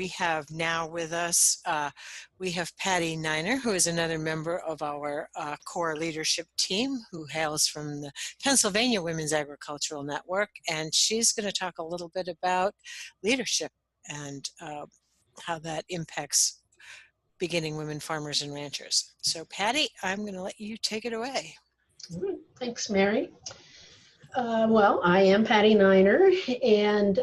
we have now with us, we have Patty Niner, who is another member of our core leadership team, who hails from the Pennsylvania Women's Agricultural Network, and she's going to talk a little bit about leadership and how that impacts beginning women farmers and ranchers. So Patty, I'm going to let you take it away. Thanks, Mary. Well, I am Patty Niner, and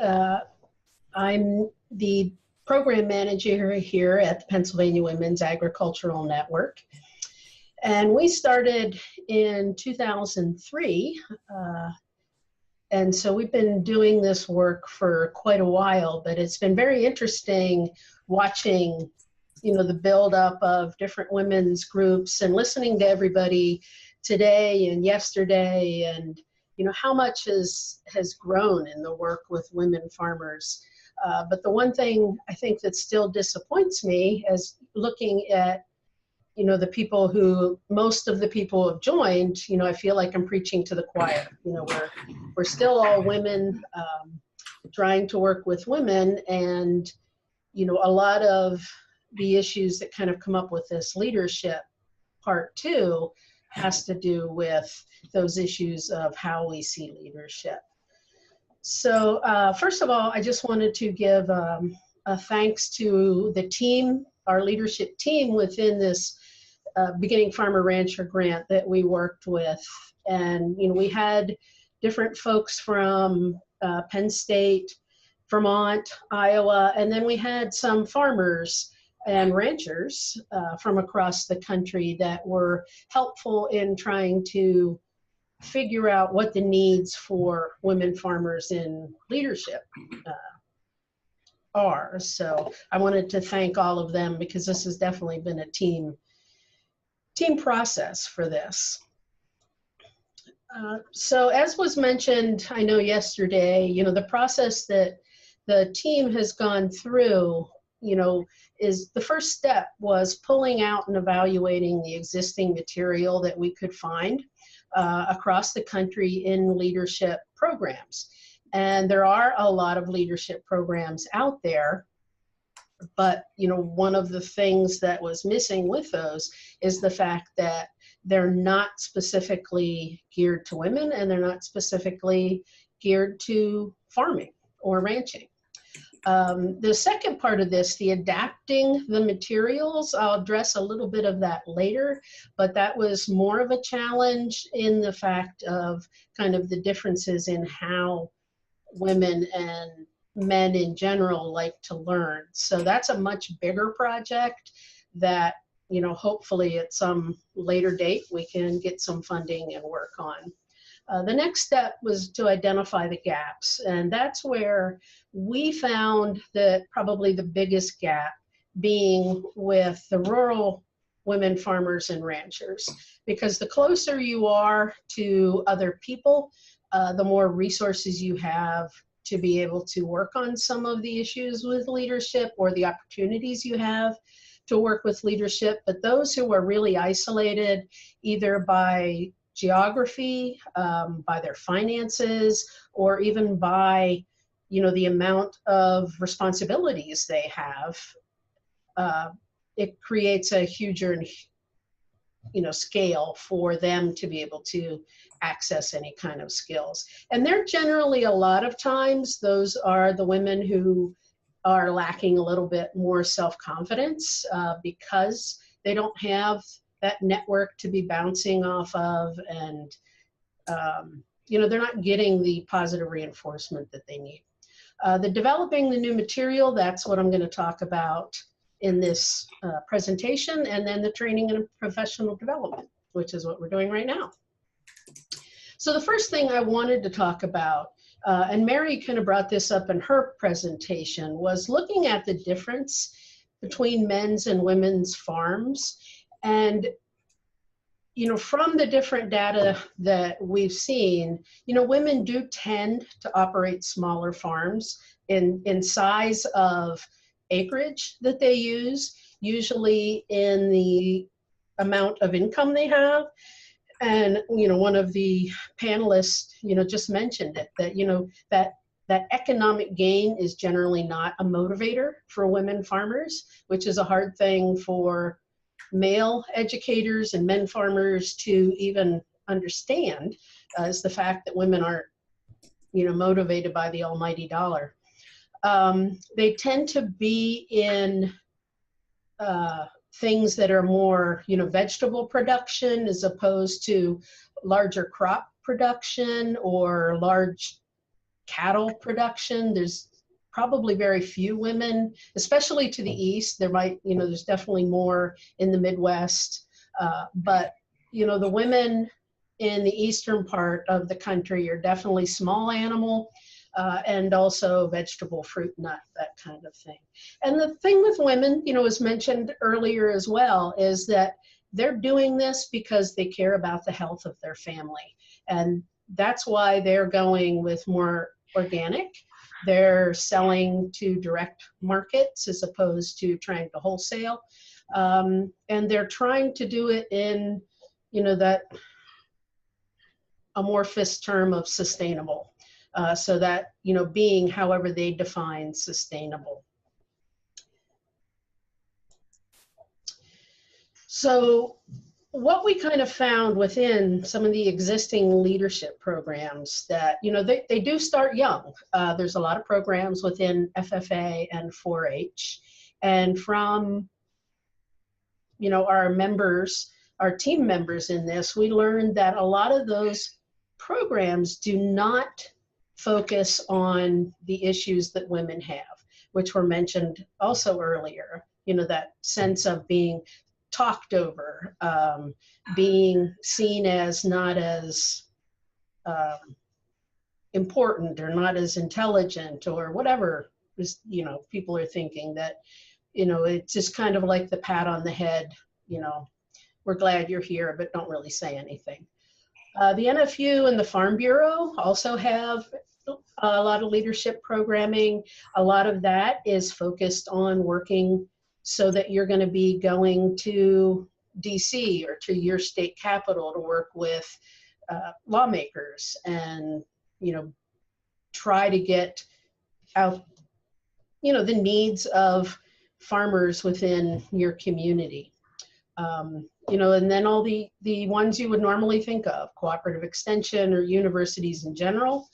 I'm the program manager here at the Pennsylvania Women's Agricultural Network. And we started in 2003, and so we've been doing this work for quite a while, but it's been very interesting watching, the buildup of different women's groups and listening to everybody today and yesterday, and how much has grown in the work with women farmers. But the one thing I think that still disappoints me is looking at, the people most of the people have joined, I feel like I'm preaching to the choir. We're still all women trying to work with women, and, a lot of the issues that kind of come up with this leadership part two has to do with those issues of how we see leadership. So first of all, I just wanted to give a thanks to the team, our leadership team within this Beginning Farmer Rancher grant that we worked with. And, we had different folks from Penn State, Vermont, Iowa, and then we had some farmers and ranchers from across the country that were helpful in trying to figure out what the needs for women farmers in leadership are. So I wanted to thank all of them, because this has definitely been a team process for this. So as was mentioned, I know yesterday, the process that the team has gone through, is the first step was pulling out and evaluating the existing material that we could find across the country in leadership programs. And there are a lot of leadership programs out there, but one of the things that was missing with those is the fact that they're not specifically geared to women, and they're not specifically geared to farming or ranching. The second part of this, the adapting the materials, I'll address a little bit of that later, but that was more of a challenge in the fact of kind of the differences in how women and men in general like to learn. So that's a much bigger project that, hopefully at some later date we can get some funding and work on. The next step was to identify the gaps, and that's where we found that probably the biggest gap being with the rural women farmers and ranchers, because the closer you are to other people, the more resources you have to be able to work on some of the issues with leadership, or the opportunities you have to work with leadership. But those who are really isolated, either by geography, by their finances, or even by, the amount of responsibilities they have, it creates a huger, scale for them to be able to access any kind of skills. And they're generally, a lot of times, those are the women who are lacking a little bit more self-confidence because they don't have that network to be bouncing off of, and they're not getting the positive reinforcement that they need. The developing the new material, that's what I'm going to talk about in this presentation, and then the training and professional development, which is what we're doing right now. So the first thing I wanted to talk about, and Mary kind of brought this up in her presentation, was looking at the difference between men's and women's farms. And, from the different data that we've seen, women do tend to operate smaller farms in size of acreage that they use, usually in the amount of income they have. And, one of the panelists, just mentioned it, that, that that economic gain is generally not a motivator for women farmers, which is a hard thing for male educators and men farmers to even understand, is the fact that women aren't, motivated by the almighty dollar. They tend to be in things that are more, vegetable production as opposed to larger crop production or large cattle production. There's probably very few women, especially to the east. There might, there's definitely more in the Midwest, but the women in the eastern part of the country are definitely small animal and also vegetable, fruit, nut, that kind of thing. And the thing with women, as mentioned earlier as well, is that they're doing this because they care about the health of their family. And that's why they're going with more organic. They're selling to direct markets as opposed to trying to wholesale. And they're trying to do it in, that amorphous term of sustainable. So that, being however they define sustainable. So what we kind of found within some of the existing leadership programs that, they do start young. There's a lot of programs within FFA and 4-H. And from, our members, our team members in this, we learned that a lot of those programs do not focus on the issues that women have, which were mentioned also earlier, that sense of being talked over, being seen as not as important or not as intelligent or whatever is, people are thinking that, it's just kind of like the pat on the head, we're glad you're here, but don't really say anything. The NFU and the Farm Bureau also have a lot of leadership programming. A lot of that is focused on working so that you're going to be going to DC or to your state capital to work with lawmakers and, try to get out, the needs of farmers within your community. And then all the ones you would normally think of, cooperative extension or universities in general,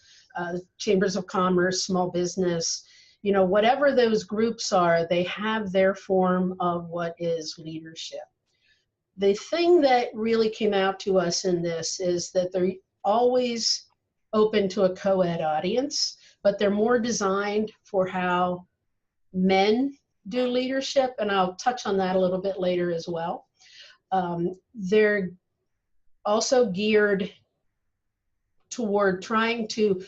chambers of commerce, small business, whatever those groups are, they have their form of what is leadership. The thing that really came out to us in this is that they're always open to a co-ed audience, but they're more designed for how men do leadership, and I'll touch on that a little bit later as well. They're also geared toward trying to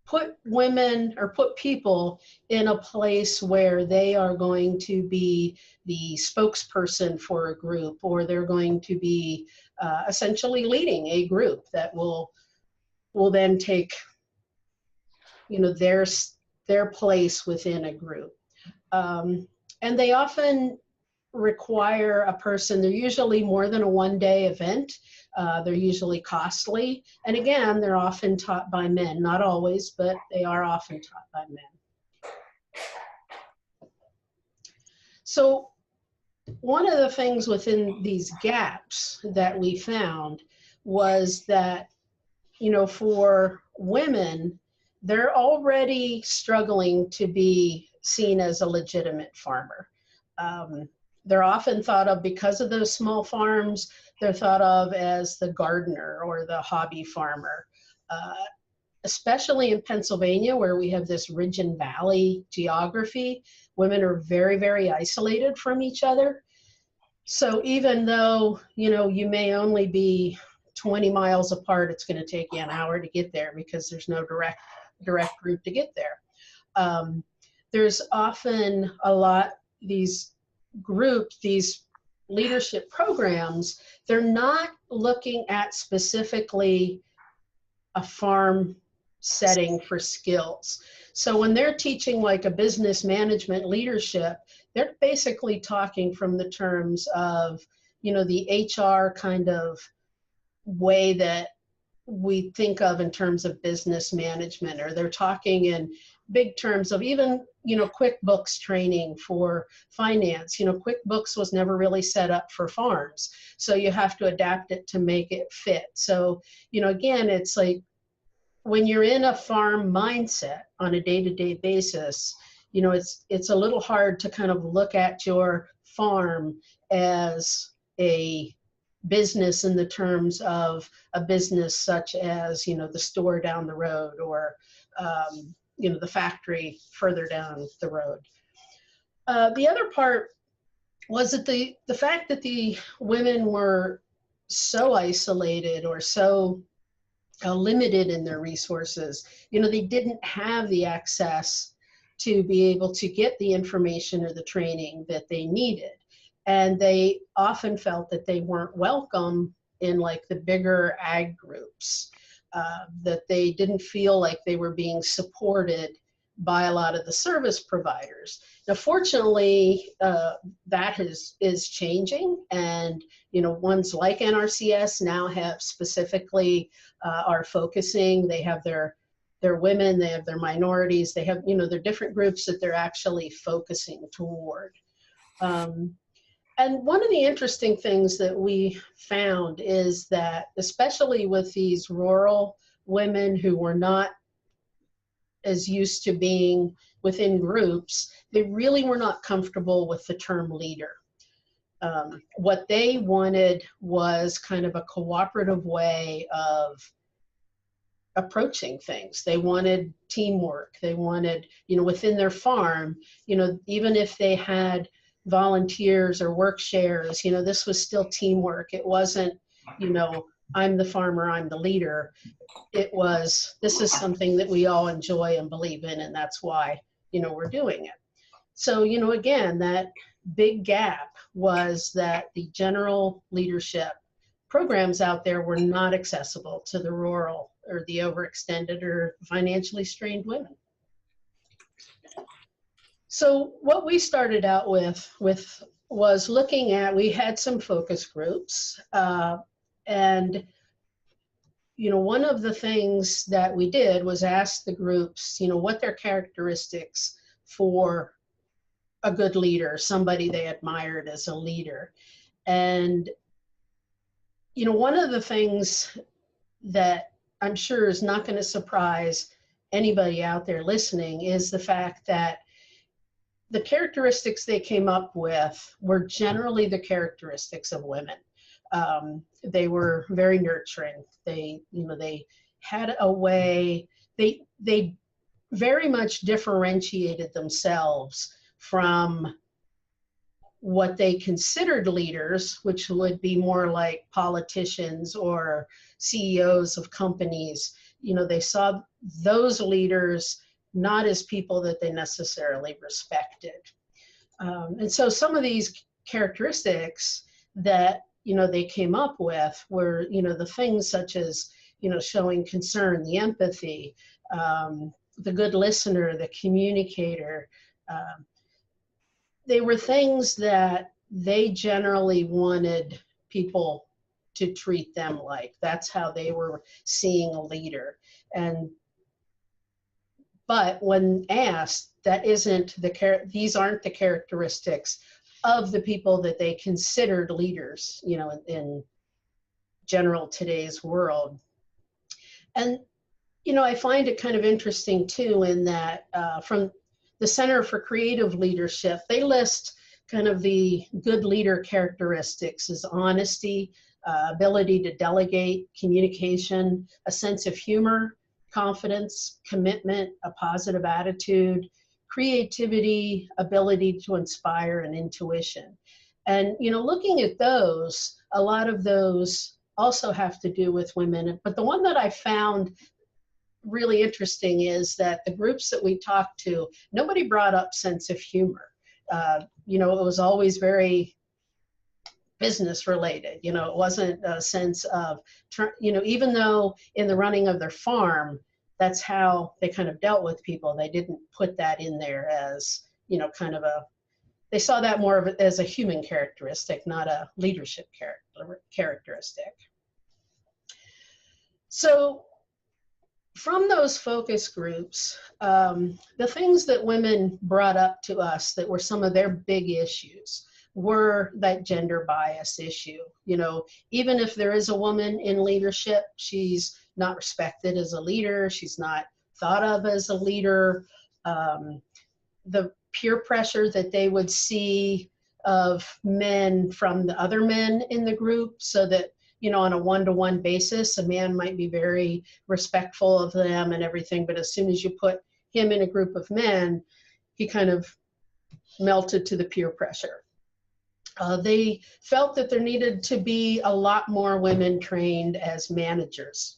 put women or put people in a place where they are going to be the spokesperson for a group, or they're going to be essentially leading a group that will then take, their place within a group. And they often require a person, they're usually more than a one-day event. They're usually costly. And again, they're often taught by men, not always, but they are often taught by men. So one of the things within these gaps that we found was that, for women, they're already struggling to be seen as a legitimate farmer. They're often thought of, because of those small farms, they're thought of as the gardener or the hobby farmer. Especially in Pennsylvania, where we have this ridge and valley geography, women are very, very isolated from each other. So even though, you may only be 20 miles apart, it's going to take you an hour to get there because there's no direct route to get there. There's often a lot, these groups, these leadership programs, they're not looking at specifically a farm setting for skills. So when they're teaching like a business management leadership, they're basically talking from the terms of, the HR kind of way that we think of in terms of business management, or they're talking in big terms of even, QuickBooks training for finance. QuickBooks was never really set up for farms, so you have to adapt it to make it fit. So, again, it's like when you're in a farm mindset on a day-to-day basis, it's a little hard to kind of look at your farm as a business in the terms of a business such as, the store down the road, or, the factory further down the road. The other part was that the fact that the women were so isolated or so limited in their resources, they didn't have the access to be able to get the information or the training that they needed. And they often felt that they weren't welcome in like the bigger ag groups, that they didn't feel like they were being supported by a lot of the service providers. Now, fortunately, that is changing, and ones like NRCS now have specifically are focusing. They have their women, they have their minorities, they have their different groups that they're actually focusing toward. And one of the interesting things that we found is that, especially with these rural women who were not as used to being within groups, they really were not comfortable with the term leader. What they wanted was kind of a cooperative way of approaching things. They wanted teamwork. They wanted, within their farm, even if they had volunteers or work shares, this was still teamwork. It wasn't, I'm the farmer, I'm the leader. It was, this is something that we all enjoy and believe in, and that's why, we're doing it. So, again, that big gap was that the general leadership programs out there were not accessible to the rural or the overextended or financially strained women. So what we started out with was looking at, we had some focus groups, and one of the things that we did was ask the groups, what their characteristics for a good leader, somebody they admired as a leader. And one of the things that I'm sure is not going to surprise anybody out there listening is the fact that the characteristics they came up with were generally the characteristics of women. They were very nurturing. They had a way, they very much differentiated themselves from what they considered leaders, which would be more like politicians or CEOs of companies. They saw those leaders not as people that they necessarily respected. And so some of these characteristics that, they came up with were, the things such as, showing concern, the empathy, the good listener, the communicator. They were things that they generally wanted people to treat them like. That's how they were seeing a leader. But when asked, these aren't the characteristics of the people that they considered leaders, in general today's world. And, I find it kind of interesting too, in that from the Center for Creative Leadership, they list kind of the good leader characteristics as honesty, ability to delegate, communication, a sense of humor, confidence, commitment, a positive attitude, creativity, ability to inspire, and intuition. And, looking at those, a lot of those also have to do with women. But the one that I found really interesting is that the groups that we talked to, nobody brought up sense of humor. It was always very business related. It wasn't a sense of, even though in the running of their farm, that's how they kind of dealt with people. They didn't put that in there as, kind of they saw that more of as a human characteristic, not a leadership characteristic. So from those focus groups, the things that women brought up to us that were some of their big issues were that gender bias issue. You know, even if there is a woman in leadership, she's not respected as a leader. She's not thought of as a leader. The peer pressure that they would see of men from the other men in the group, so that, you know, on a one-to-one basis, a man might be very respectful of them and everything, but as soon as you put him in a group of men, he kind of melted to the peer pressure. They felt that there needed to be a lot more women trained as managers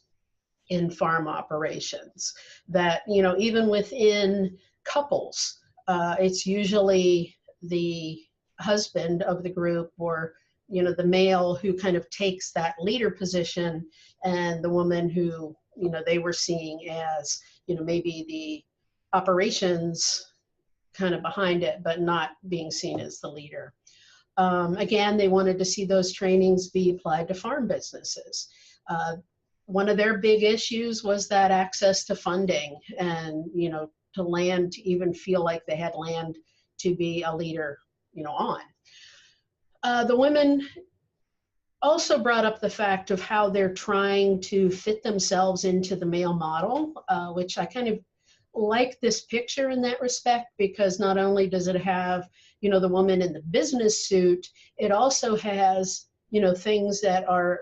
in farm operations. That, you know, even within couples, it's usually the husband of the group, or, you know, the male who kind of takes that leader position, and the woman who, you know, they were seeing as, you know, maybe the operations kind of behind it, but not being seen as the leader. Again, they wanted to see those trainings be applied to farm businesses. One of their big issues was that access to funding and, you know, to land, to even feel like they had land to be a leader, you know, on. The women also brought up the fact of how they're trying to fit themselves into the male model, which I kind of like this picture in that respect, because not only does it have, you know, the woman in the business suit, it also has, you know, things that are,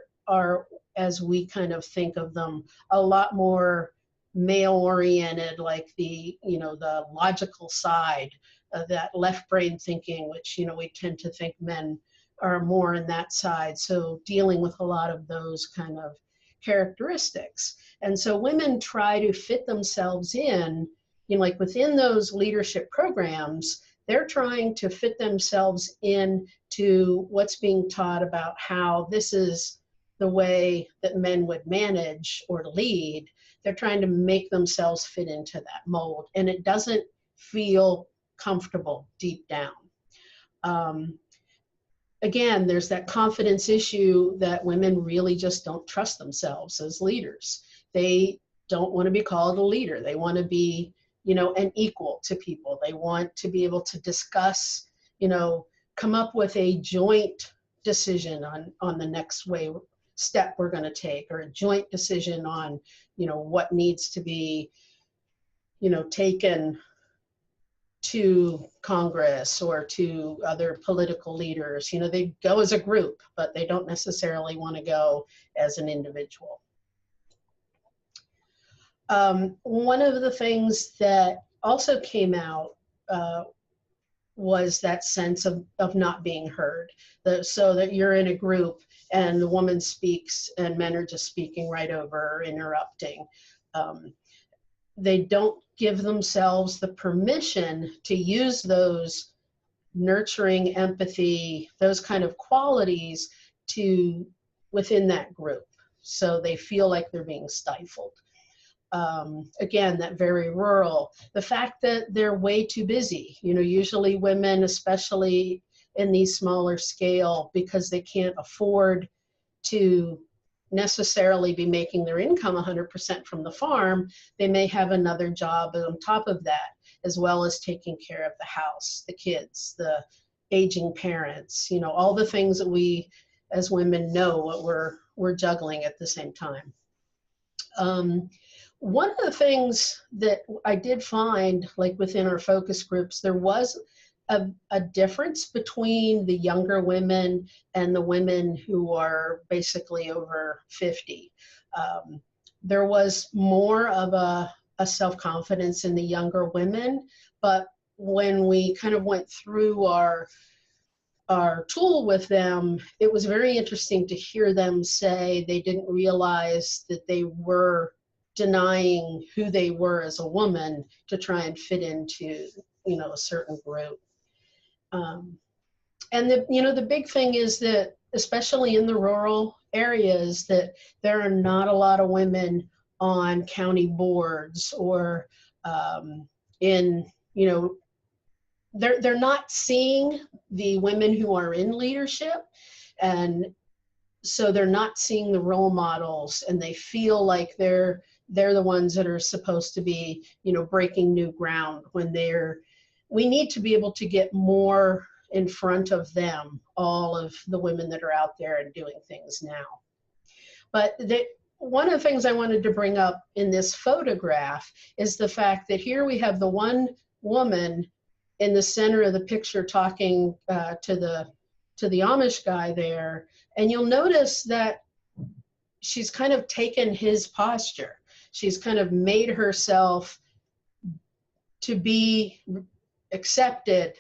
as we kind of think of them, a lot more male oriented, like the, you know, the logical side of that left brain thinking, which, you know, we tend to think men are more in that side. So dealing with a lot of those kind of characteristics. And so women try to fit themselves in, you know, like within those leadership programs, they're trying to fit themselves in to what's being taught about how this is the way that men would manage or lead. They're trying to make themselves fit into that mold, and it doesn't feel comfortable deep down. Again, there's that confidence issue that women really just don't trust themselves as leaders. They don't want to be called a leader. They want to be, you know, an equal to people. They want to be able to discuss, you know, come up with a joint decision on the next step we're going to take, or a joint decision on, you know, what needs to be, you know, taken to Congress or to other political leaders. You know, they go as a group, but they don't necessarily want to go as an individual. One of the things that also came out was that sense of not being heard. So that you're in a group and the woman speaks and men are just speaking right over her, interrupting. They don't give themselves the permission to use those nurturing, empathy, those kind of qualities to within that group. So they feel like they're being stifled. Again, that very rural, the fact that they're way too busy. You know, usually women, especially in these smaller scale, because they can't afford to necessarily be making their income 100% from the farm, they may have another job on top of that, as well as taking care of the house, the kids, the aging parents, you know, all the things that we as women know what we're juggling at the same time. One of the things that I did find, like within our focus groups, there was a difference between the younger women and the women who are basically over 50. There was more of a self-confidence in the younger women, but when we kind of went through our tool with them, it was very interesting to hear them say they didn't realize that they were denying who they were as a woman to try and fit into, you know, a certain group. And the big thing is that, especially in the rural areas, that there are not a lot of women on county boards or in, you know, they're not seeing the women who are in leadership, and so they're not seeing the role models, and they feel like they're the ones that are supposed to be, you know, breaking new ground when we need to be able to get more in front of them, all of the women that are out there and doing things now. But one of the things I wanted to bring up in this photograph is the fact that here we have the one woman in the center of the picture talking to the Amish guy there, and you'll notice that she's kind of taken his posture. She's kind of made herself to be accepted,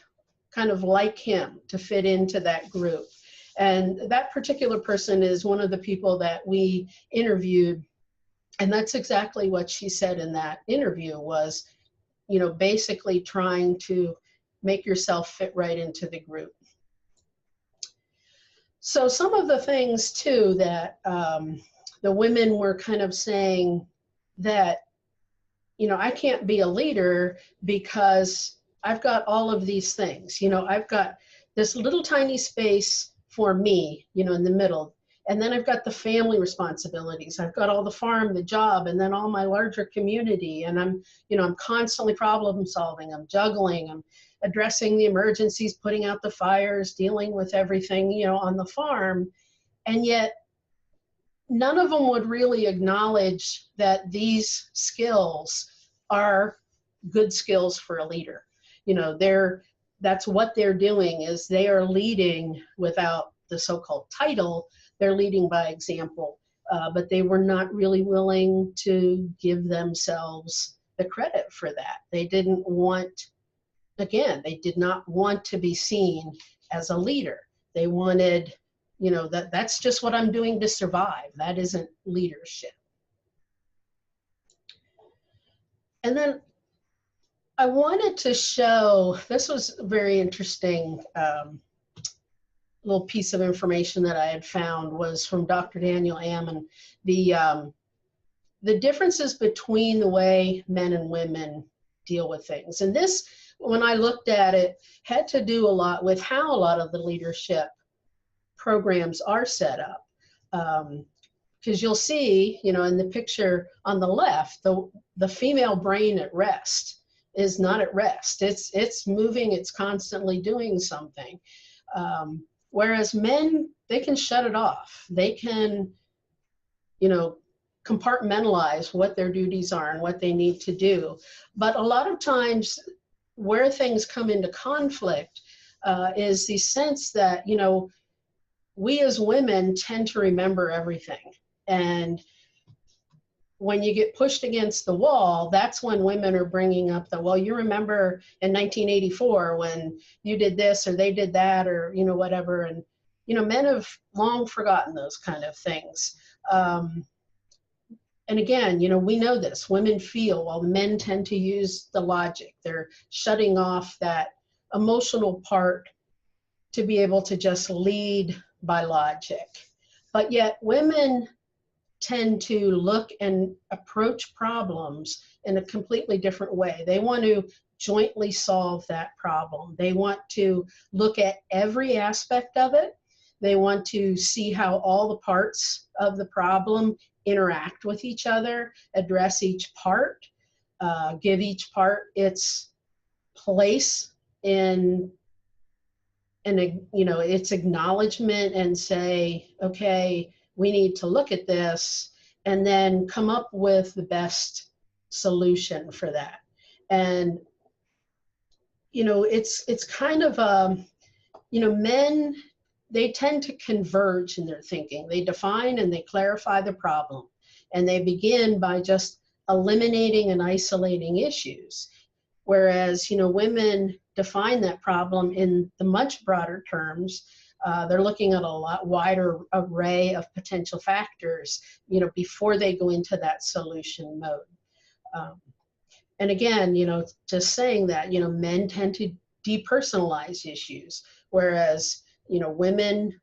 kind of like him, to fit into that group. And that particular person is one of the people that we interviewed, and that's exactly what she said in that interview was, you know, basically trying to make yourself fit right into the group. So some of the things too that the women were kind of saying that, you know, I can't be a leader because I've got all of these things. You know, I've got this little tiny space for me, you know, in the middle. And then I've got the family responsibilities. I've got all the farm, the job, and then all my larger community. And I'm constantly problem solving. I'm juggling. I'm addressing the emergencies, putting out the fires, dealing with everything, you know, on the farm. And yet none of them would really acknowledge that these skills are good skills for a leader. You know, that's what they're doing, is they are leading without the so-called title. They're leading by example, but they were not really willing to give themselves the credit for that. They didn't want, again, they did not want to be seen as a leader. They wanted, you know, that's just what I'm doing to survive. That isn't leadership. And then I wanted to show, this was a very interesting little piece of information that I had found, was from Dr. Daniel Ammon. The differences between the way men and women deal with things. And this, when I looked at it, had to do a lot with how a lot of the leadership programs are set up. Because you'll see, you know, in the picture on the left, the female brain at rest is not at rest. It's moving, it's constantly doing something. Whereas men, they can shut it off. They can, you know, compartmentalize what their duties are and what they need to do. But a lot of times where things come into conflict is the sense that, you know, we as women tend to remember everything. And when you get pushed against the wall, that's when women are bringing up the, well, you remember in 1984 when you did this or they did that, or, you know, whatever. And, you know, men have long forgotten those kind of things. And again, you know, we know this, women feel, while men tend to use the logic. They're shutting off that emotional part to be able to just lead by logic. But yet women tend to look and approach problems in a completely different way. They want to jointly solve that problem. They want to look at every aspect of it. They want to see how all the parts of the problem interact with each other, address each part, give each part its place in you know, its acknowledgement, and say, okay, we need to look at this, and then come up with the best solution for that. And, you know, it's kind of, you know, men, they tend to converge in their thinking. They define and they clarify the problem, and they begin by just eliminating and isolating issues. Whereas, you know, women define that problem in the much broader terms. They're looking at a lot wider array of potential factors, you know, before they go into that solution mode. And again, you know, just saying that, you know, men tend to depersonalize issues, whereas, you know, women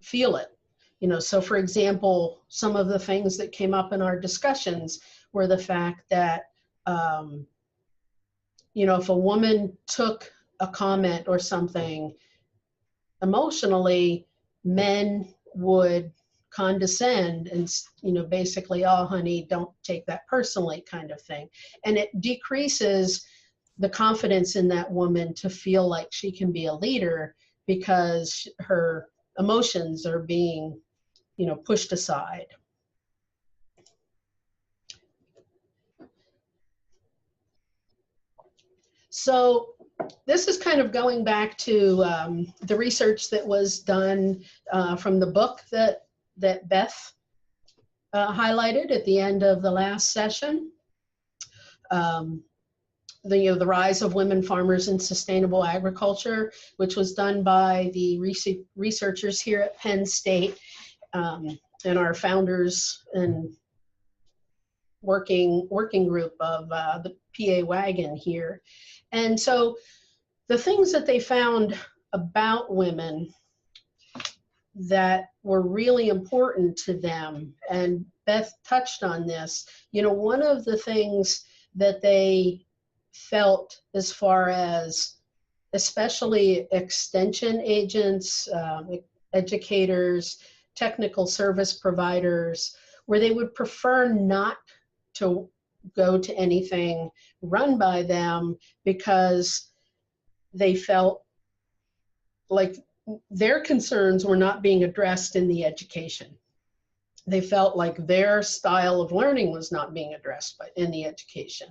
feel it. You know, so for example, some of the things that came up in our discussions were the fact that, you know, if a woman took a comment or something emotionally, men would condescend and, you know, basically, oh, honey, don't take that personally kind of thing. And it decreases the confidence in that woman to feel like she can be a leader because her emotions are being, you know, pushed aside. So this is kind of going back to the research that was done from the book that Beth highlighted at the end of the last session. The Rise of Women Farmers in Sustainable Agriculture, which was done by the researchers here at Penn State and our founders and working group of the PA Wagon here. And so the things that they found about women that were really important to them, and Beth touched on this, you know, one of the things that they felt as far as especially extension agents, educators, technical service providers, where they would prefer not to go to anything run by them because they felt like their concerns were not being addressed in the education. They felt like their style of learning was not being addressed in the education.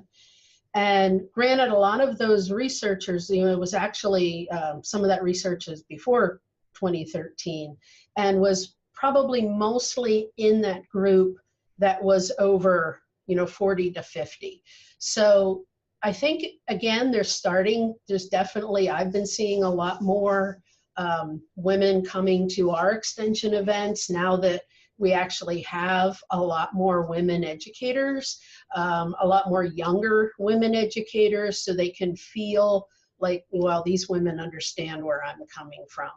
And granted, a lot of those researchers, you know, it was actually some of that research is before 2013 and was probably mostly in that group that was over, you know, 40 to 50. So I think, again, there's definitely, I've been seeing a lot more women coming to our extension events now that we actually have a lot more women educators, a lot more younger women educators, so they can feel like, well, these women understand where I'm coming from.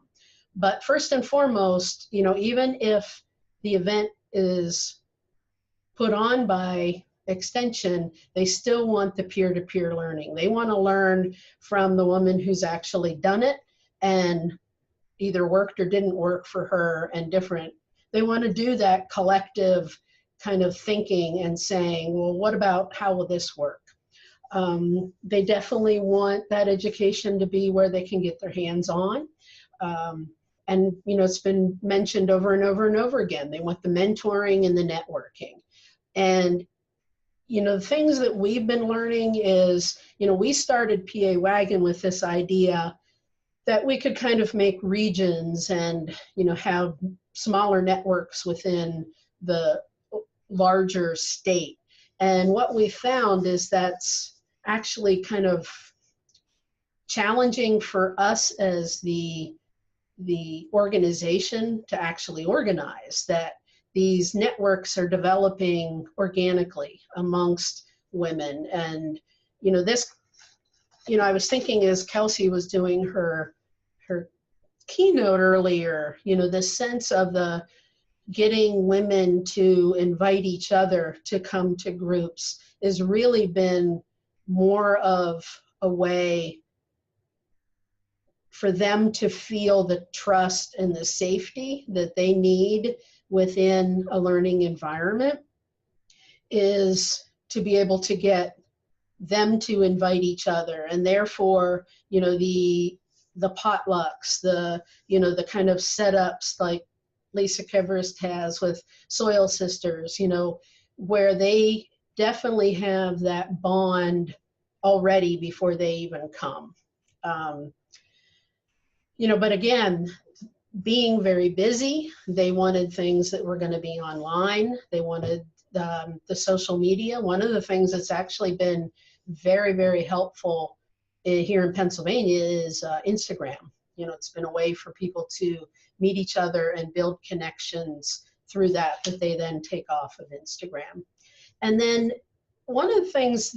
But first and foremost, you know, even if the event is put on by extension, they still want the peer-to-peer learning. They want to learn from the woman who's actually done it and either worked or didn't work for her and different. They want to do that collective kind of thinking and saying, well, what about how will this work? They definitely want that education to be where they can get their hands on. And, you know, it's been mentioned over and over and over again. They want the mentoring and the networking. And, you know, the things that we've been learning is, you know, we started PA Wagon with this idea that we could kind of make regions and, you know, have smaller networks within the larger state. And what we found is that's actually kind of challenging for us as the organization to actually organize, that these networks are developing organically amongst women. And, you know, this, you know, I was thinking as Kelsey was doing her keynote earlier, you know, the sense of the getting women to invite each other to come to groups has really been more of a way for them to feel the trust and the safety that they need within a learning environment, is to be able to get them to invite each other. And therefore, you know, the potlucks, the, you know, the kind of setups like Lisa Keverest has with Soil Sisters, you know, where they definitely have that bond already before they even come. You know, but again, being very busy, they wanted things that were going to be online. They wanted the social media. One of the things that's actually been very, very helpful here in Pennsylvania is Instagram. You know, it's been a way for people to meet each other and build connections through that they then take off of Instagram. And then one of the things,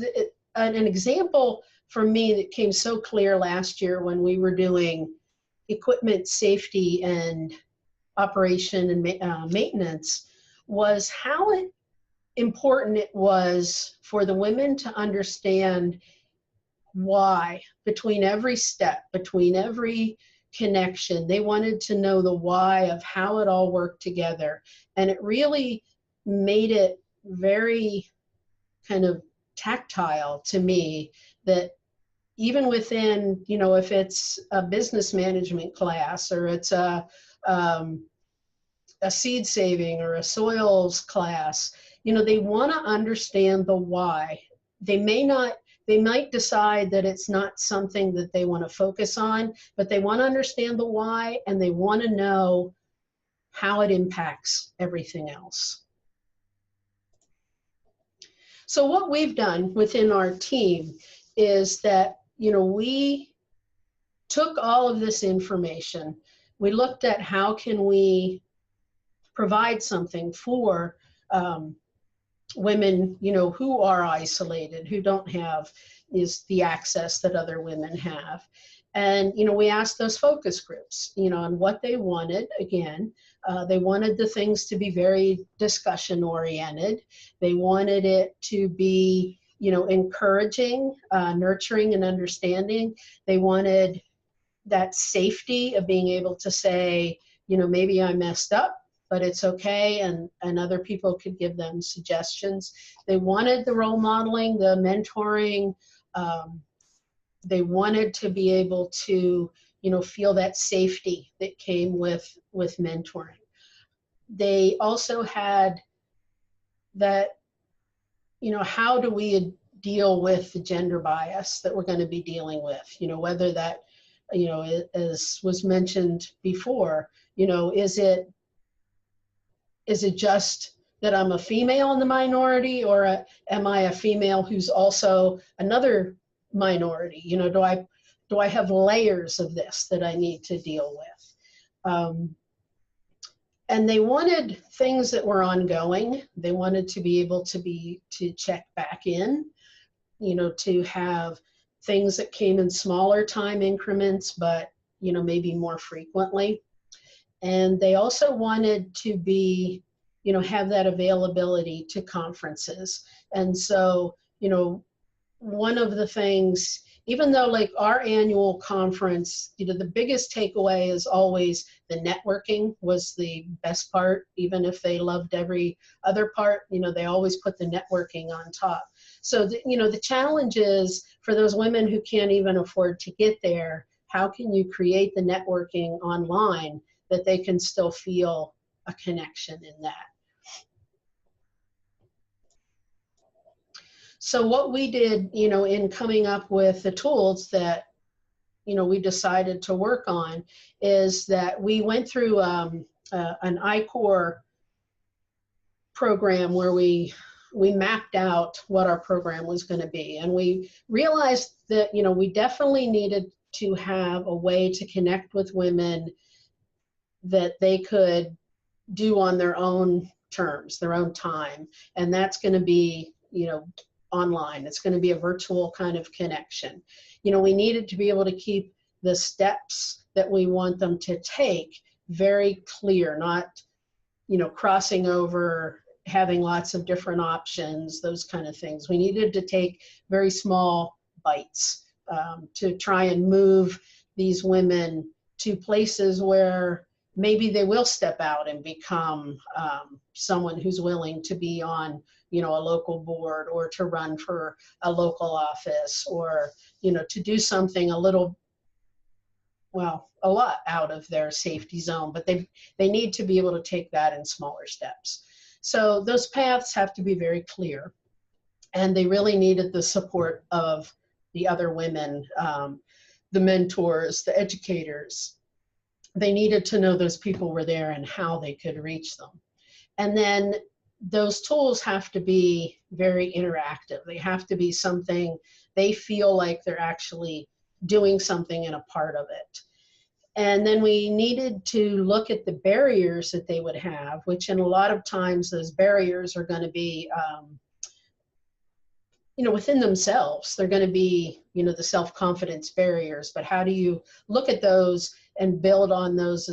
an example for me that came so clear last year when we were doing equipment safety and operation and maintenance, was how important it was for the women to understand why between every step, between every connection. They wanted to know the why of how it all worked together. And it really made it very kind of tactile to me, that even within, you know, if it's a business management class, or it's a seed saving or a soils class, you know, they want to understand the why. They might decide that it's not something that they want to focus on, but they want to understand the why, and they want to know how it impacts everything else. So what we've done within our team is that, you know, we took all of this information, we looked at how can we provide something for women, you know, who are isolated, who don't have the access that other women have. And, you know, we asked those focus groups, you know, on what they wanted. Again, they wanted the things to be very discussion oriented. They wanted it to be, you know, encouraging, nurturing, and understanding. They wanted that safety of being able to say, you know, maybe I messed up, but it's okay, and other people could give them suggestions. They wanted the role modeling, the mentoring. They wanted to be able to, you know, feel that safety that came with mentoring. They also had that, you know, how do we deal with the gender bias that we're going to be dealing with? You know, whether that, you know, as was mentioned before, you know, is it just that I'm a female in the minority, or am I a female who's also another minority? You know, do I have layers of this that I need to deal with? And they wanted things that were ongoing. They wanted to be able to check back in, you know, to have things that came in smaller time increments, but, you know, maybe more frequently. And they also wanted to be, you know, have that availability to conferences. And so, you know, one of the things, even though like our annual conference, you know, the biggest takeaway is always the networking was the best part. Even if they loved every other part, you know, they always put the networking on top. So, you know, the challenge is for those women who can't even afford to get there, how can you create the networking online that they can still feel a connection in that? So what we did, you know, in coming up with the tools that, you know, we decided to work on, is that we went through an I-Corps program where we mapped out what our program was going to be. And we realized that, you know, we definitely needed to have a way to connect with women that they could do on their own terms, their own time. And that's going to be, you know, online. It's going to be a virtual kind of connection. You know, we needed to be able to keep the steps that we want them to take very clear, not, you know, crossing over, having lots of different options, those kind of things. We needed to take very small bites to try and move these women to places where maybe they will step out and become someone who's willing to be on, you know, a local board, or to run for a local office, or, you know, to do something a little, well, a lot out of their safety zone, but they need to be able to take that in smaller steps. So those paths have to be very clear, and they really needed the support of the other women, the mentors, the educators. They needed to know those people were there and how they could reach them. And then those tools have to be very interactive. They have to be something they feel like they're actually doing something and a part of it. And then we needed to look at the barriers that they would have, which in a lot of times those barriers are going to be, you know, within themselves. They're going to be, you know, the self-confidence barriers, but how do you look at those and build on those